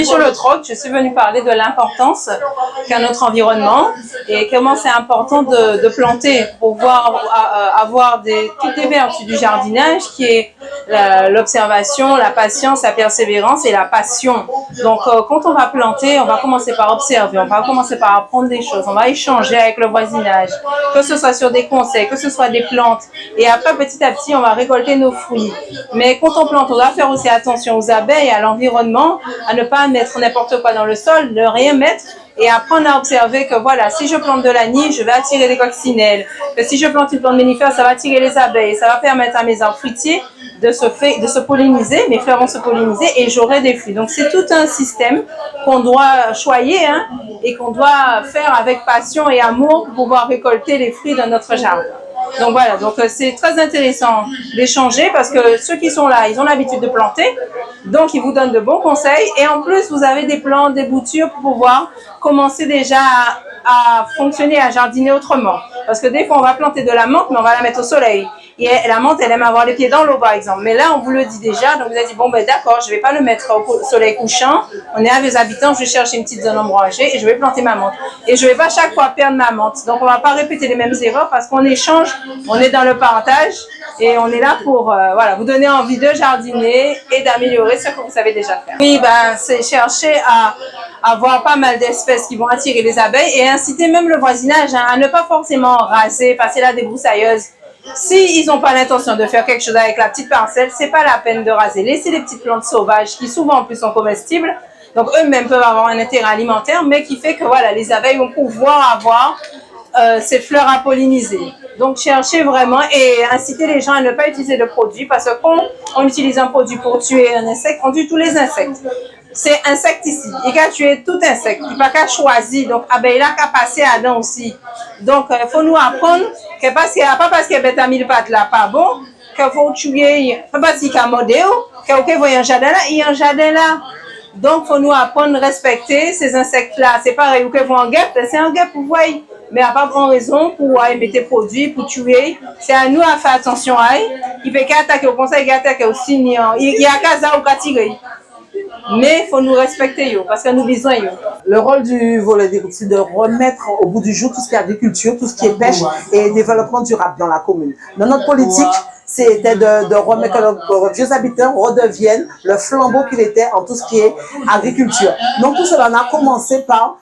Sur le troc, je suis venue parler de l'importance qu'a notre environnement et comment c'est important de planter pour pouvoir avoir toutes les vertus du jardinage qui est l'observation, la patience, la persévérance et la passion. Donc quand on va planter, on va commencer par observer, on va commencer par apprendre des choses, on va échanger avec le voisinage, que ce soit sur des conseils, que ce soit des plantes. Et après, petit à petit, on va récolter nos fruits. Mais quand on plante, on doit faire aussi attention aux abeilles, à l'environnement, à ne pas mettre n'importe quoi dans le sol, ne rien mettre et apprendre à observer que voilà, si je plante de l'anis, je vais attirer des coccinelles, que si je plante une plante mellifère, ça va attirer les abeilles, ça va permettre à mes arbres fruitiers de se polliniser, mes fleurs vont se polliniser et j'aurai des fruits. Donc c'est tout un système qu'on doit choyer et qu'on doit faire avec passion et amour pour pouvoir récolter les fruits de notre jardin. Donc voilà, donc c'est très intéressant d'échanger parce que ceux qui sont là, ils ont l'habitude de planter, donc ils vous donnent de bons conseils et en plus vous avez des plans, des boutures pour pouvoir commencer déjà à fonctionner, à jardiner autrement. Parce que des fois on va planter de la menthe mais on va la mettre au soleil. Et la menthe, elle aime avoir les pieds dans l'eau, par exemple. Mais là, on vous le dit déjà. Donc, vous avez dit, bon, ben d'accord, je ne vais pas le mettre au soleil couchant. On est à mes habitants, je vais chercher une petite zone ombragée et je vais planter ma menthe. Et je ne vais pas chaque fois perdre ma menthe. Donc, on ne va pas répéter les mêmes erreurs parce qu'on échange, on est dans le partage et on est là pour voilà, vous donner envie de jardiner et d'améliorer ce que vous savez déjà faire. Oui, ben, c'est chercher à avoir pas mal d'espèces qui vont attirer les abeilles et inciter même le voisinage à ne pas forcément raser, passer la débroussailleuse. S'ils n'ont pas l'intention de faire quelque chose avec la petite parcelle, c'est pas la peine de raser. Laissez les petites plantes sauvages qui souvent en plus sont comestibles. Donc eux-mêmes peuvent avoir un intérêt alimentaire, mais qui fait que voilà, les abeilles vont pouvoir avoir ces fleurs à polliniser. Donc cherchez vraiment et inciter les gens à ne pas utiliser de produits parce que quand on utilise un produit pour tuer un insecte, on tue tous les insectes. C'est insecticide. Il a tué tout insecte. Il n'y a pas qu'à choisir. Donc, abeille là qu'à passer à dents aussi. Donc, il faut nous apprendre que pas parce qu'il y a mille pattes là, pas bon, qu'il faut tuer, pas parce qu'il y a un modèle, qu'il faut un jardin là, il y a un jardin là. Donc, il faut nous apprendre à respecter ces insectes-là. C'est pareil, ou qu'ils vont en guêpe, c'est un guêpe, vous voyez. Mais à pas grande raison pour mettre des produits, pour tuer. C'est à nous à faire attention à eux. Il peut qu'attaquer au conseil, il attaquer au signe. Il y a qu'à ça ou qu'à tirer. Mais il faut nous respecter, parce que nous besoin. Le rôle du volet des groupes, c'est de remettre au bout du jour tout ce qui est agriculture, tout ce qui est pêche et développement durable dans la commune. Dans notre politique, c'était de remettre que les vieux habitants redeviennent le flambeau qu'il était en tout ce qui est agriculture. Donc tout cela, on a commencé par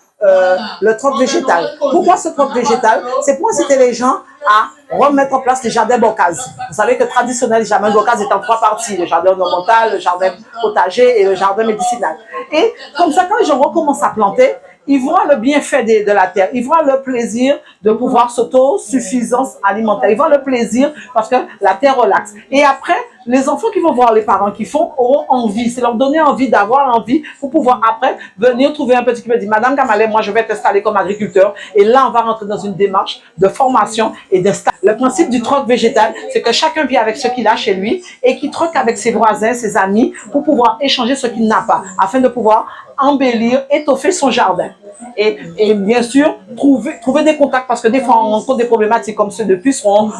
le troc végétal. Pourquoi ce troc végétal? C'est pour inciter les gens à remettre en place les jardins bocase. Vous savez que traditionnellement, les jardins bocase est en trois parties: le jardin ornemental, le jardin potager et le jardin médicinal. Et comme ça, quand les gens recommencent à planter, ils voient le bienfait de la terre, ils voient le plaisir de pouvoir s'autosuffisance alimentaire, ils voient le plaisir parce que la terre relaxe. Et après, les enfants qui vont voir les parents qui font auront envie, c'est leur donner envie d'avoir envie pour pouvoir après venir trouver un petit qui me dit: Madame Kamalé, moi je vais t'installer comme agriculteur. Et là, on va rentrer dans une démarche de formation et d'installation. Le principe du troc végétal, c'est que chacun vit avec ce qu'il a chez lui et qui troque avec ses voisins, ses amis pour pouvoir échanger ce qu'il n'a pas afin de pouvoir embellir, étoffer son jardin. Et bien sûr, trouver des contacts parce que des fois on rencontre des problématiques comme ceux de pucerons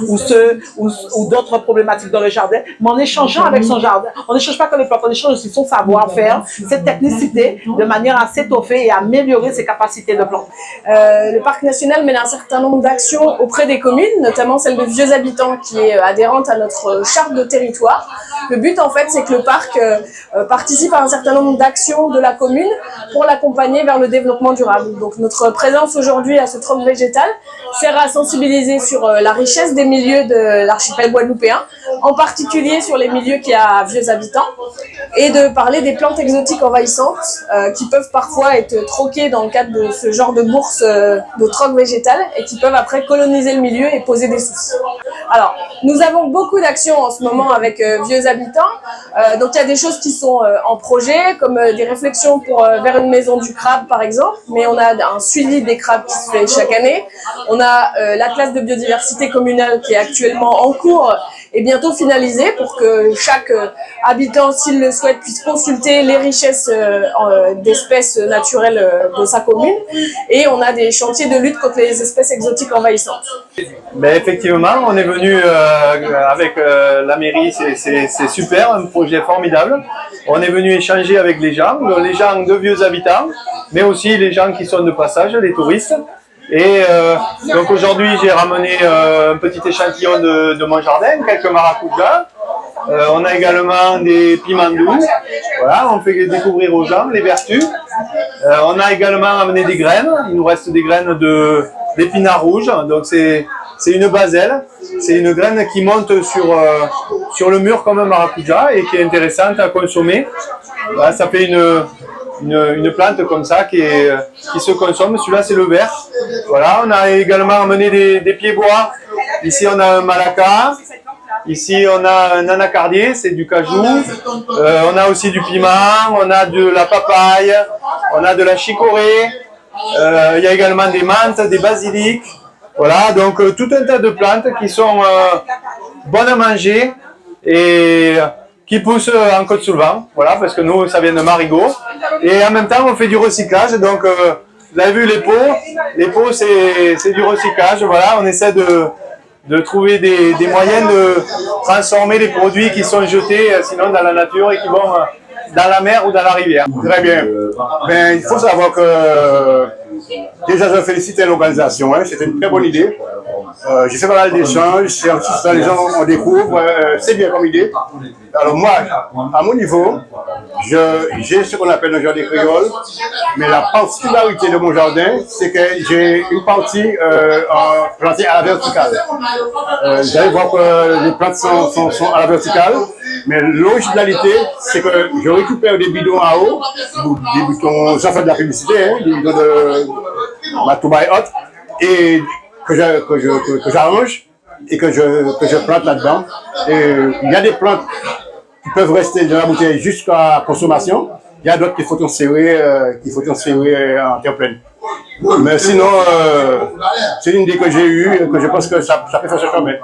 ou d'autres problématiques dans le jardin, mais en échangeant avec son jardin, on n'échange pas que les plantes, on échange aussi son savoir-faire, cette technicité de manière à s'étoffer et à améliorer ses capacités de planter. Le parc national mène un certain nombre d'actions auprès des communes, notamment celle de Vieux Habitants qui est adhérente à notre charte de territoire. Le but en fait c'est que le parc participe à un certain nombre d'actions de la commune pour l'accompagner vers le développement durable. Donc notre présence aujourd'hui à ce troc végétal sert à sensibiliser sur la richesse des milieux de l'archipel guadeloupéen, en particulier sur les milieux qu'il y a à Vieux Habitants, et de parler des plantes exotiques envahissantes qui peuvent parfois être troquées dans le cadre de ce genre de bourse de troc végétal et qui peuvent après coloniser le milieu et poser des soucis. Alors, nous avons beaucoup d'actions en ce moment avec Vieux Habitants. Donc il y a des choses qui sont en projet, comme des réflexions vers une maison du crabe par exemple, mais on a un suivi des crabes qui se fait chaque année. On a l'atlas de biodiversité communale qui est actuellement en cours est bientôt finalisé pour que chaque habitant, s'il le souhaite, puisse consulter les richesses d'espèces naturelles de sa commune. Et on a des chantiers de lutte contre les espèces exotiques envahissantes. Ben effectivement, on est venu avec la mairie, c'est super, un projet formidable. On est venu échanger avec les gens de vieux habitants, mais aussi les gens qui sont de passage, les touristes. Et donc aujourd'hui, j'ai ramené un petit échantillon de mon jardin, quelques maracujas. On a également des piments doux. Voilà, on fait découvrir aux gens les vertus. On a également amené des graines. Il nous reste des graines d'épinards rouges. Donc c'est une baselle. C'est une graine qui monte sur le mur comme un maracuja et qui est intéressante à consommer. Voilà, ça fait une plante comme ça qui se consomme. Celui-là, c'est le vert. Voilà, on a également amené des pieds-bois. Ici, on a un malacca. Ici, on a un anacardier, c'est du cajou. On a aussi du piment, on a de la papaye, on a de la chicorée. Il y a également des menthes, des basiliques. Voilà, donc tout un tas de plantes qui sont bonnes à manger et qui poussent en Côte-Soulevant. Voilà, parce que nous, ça vient de Marigot. Et en même temps, on fait du recyclage. Donc, vous avez vu les pots. Les pots, c'est du recyclage. Voilà, on essaie de trouver des moyens de transformer les produits qui sont jetés sinon dans la nature et qui vont dans la mer ou dans la rivière. Très bien. Ben, il faut savoir que déjà je félicite l'organisation, hein, c'était une très bonne idée. J'ai fait pas mal d'échanges, les gens on découvre, c'est bien comme idée. Alors moi, à mon niveau, j'ai ce qu'on appelle un jardin créole, mais la particularité de mon jardin, c'est que j'ai une partie plantée à la verticale. Vous allez voir que les plantes sont à la verticale, mais l'originalité, c'est que je récupère des bidons à eau, des bidons, sans faire de la publicité, hein, des bidons de Matouba et autres, et que j'arrange et que je plante là-dedans. Et il y a des plantes qui peuvent rester dans la bouteille jusqu'à consommation. Il y a d'autres qu'il faut transférer en terre pleine. Mais sinon, c'est une idée que j'ai eue et que je pense que ça peut faire ça quand même.